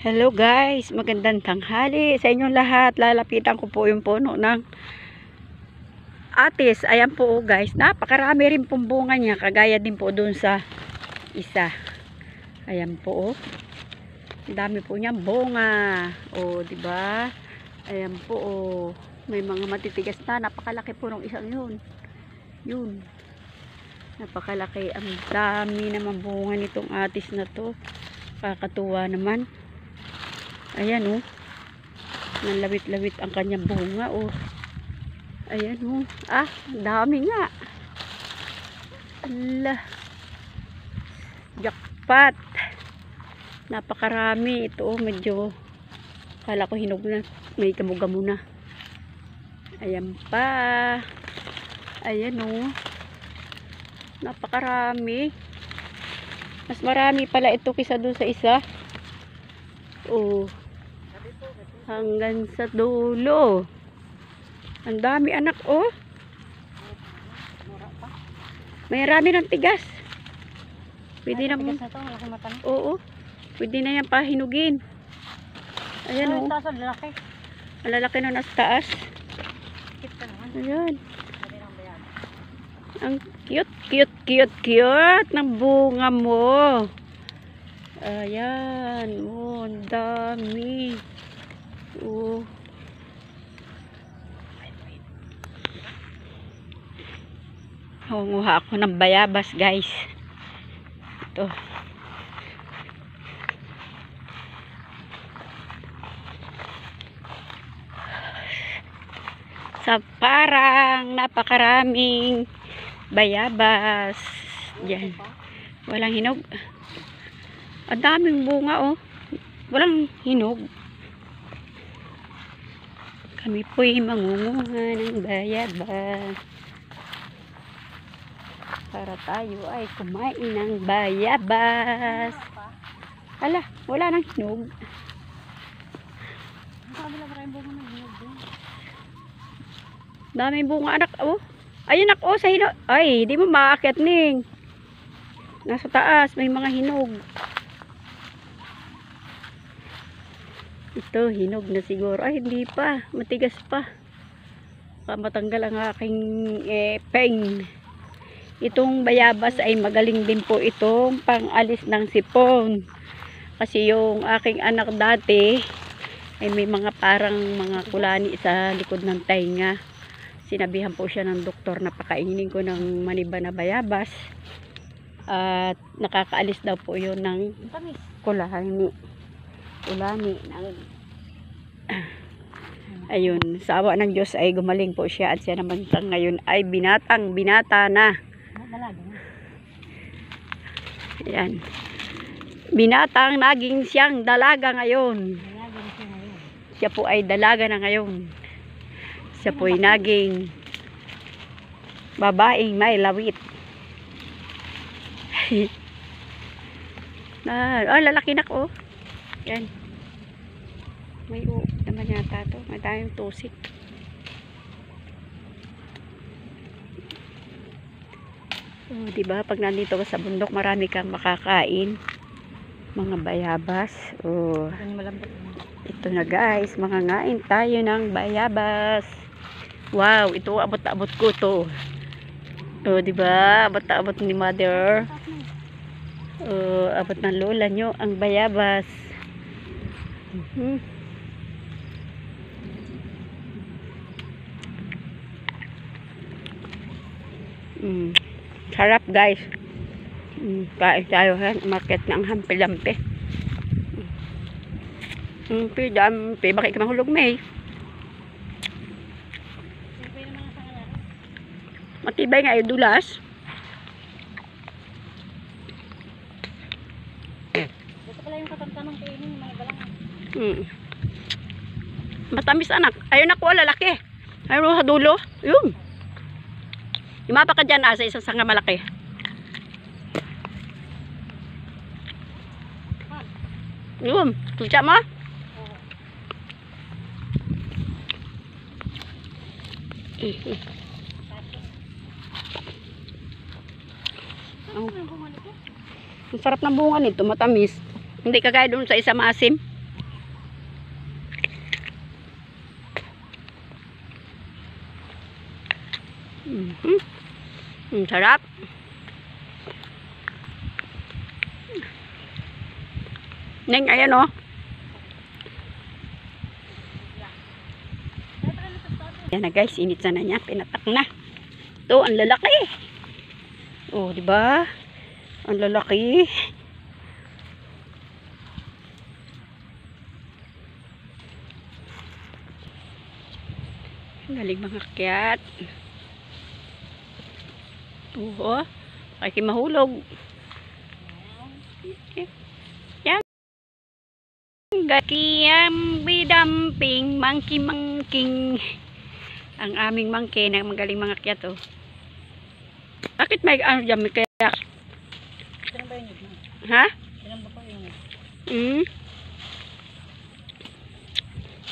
Hello guys, magandang tanghali sa inyong lahat. Lalapitan ko po yung puno ng atis. Ayan po guys, napakarami rin pong bunga niya. Kagaya din po dun sa isa. Ayan po. Ang dami po niyang bunga. O, diba? Ayan po. May mga matitigas na. Napakalaki po ng isang yun. Yun. Napakalaki. Ang dami naman bunga nitong atis na to. Kakatuwa naman. Ayan nanlawit-lawit ang kanyang bunga Ayan dami nga. Ala. Jackpot. Napakarami ito medyo kala ko hinog na, may gamo-gamo na. Ayan pa. Ayan napakarami. Mas marami pala ito kaysa doon sa isa. Hanggang sa dulo. Ang dami anak may rami ng tigas. Pwede na mo. Oo. Pwede na yan pahinugin. Ayan ang lalaki na nasa taas. Ayan. Ang cute ng bunga mo. Ayan. Ang dami. Hunguha ako ng bayabas guys. Ito. Sa parang napakaraming bayabas. Diyan. Walang hinog. Ang daming bunga walang hinog. Kami po'y mangunguha ng bayabas para tayo ay kumain ng bayabas. Ala, wala nang hinog. Daming bunga anak ayun anak sa hinog. Ay, di mo maakyat ning. Nasa taas may mga hinog. Ito, hinog na siguro. Ay, hindi pa. Matigas pa. Matanggal ang aking peng. Itong bayabas ay magaling din po itong pang-alis ng sipon. Kasi yung aking anak dati ay may mga parang mga kulani sa likod ng tainga. Sinabihan po siya ng doktor na pakainin ko ng maniba na bayabas. At nakakaalis daw po yun ng kulani ayun, sa awa ng Diyos ay gumaling po siya at siya naman ngayon ay binata na. Ayan, binatang naging siyang dalaga ngayon. Siya po ay dalaga na ngayon. Siya po ay naging babaeng may lawit. Lalaki na ko. Yan. May naman yata to. May tayong tusik. Diba? Pag nandito ka sa bundok, marami kang makakain. Mga bayabas. Ito na guys. Mangangain tayo ng bayabas. Wow. Ito, abot-abot ko to. Diba? Abot-abot ni mother. Abot ng lola nyo ang bayabas. Sarap guys. Kain tayo market ng hampi-lampi. Bakit ka mahulog may? Matibay nga yung dulas. Ito pala yung katamtamang kainin, mga balang. Matamis anak. Ayun ako, lalaki. Ayun sa dulo. Yun. Imapa ka dyan sa isang sanga malaki. Yun. Tutsa mo? Ang sarap ng bunga nito, matamis. Hindi kagaya doon sa isa maasim. Ang sarap. Neng, ayan oh. Yan na guys, init na niya, pinatak na. Ito, ang lalaki. Oh, di ba? Ang lalaki. Galing mga akyat. Oo, kaya mahulog. Yan. Gakiyam bidamping mangking. Ang aming mangke na magaling mga akyat oh. Bakit may ano dyan may kaya? Saan ba yun? Ha? Saan ba pa yun?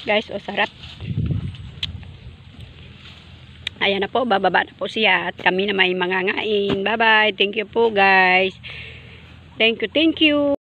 Guys, oh sarap. Ayan na po, bababa na po siya at kami na may mangangain. Bye bye. Thank you po guys. Thank you.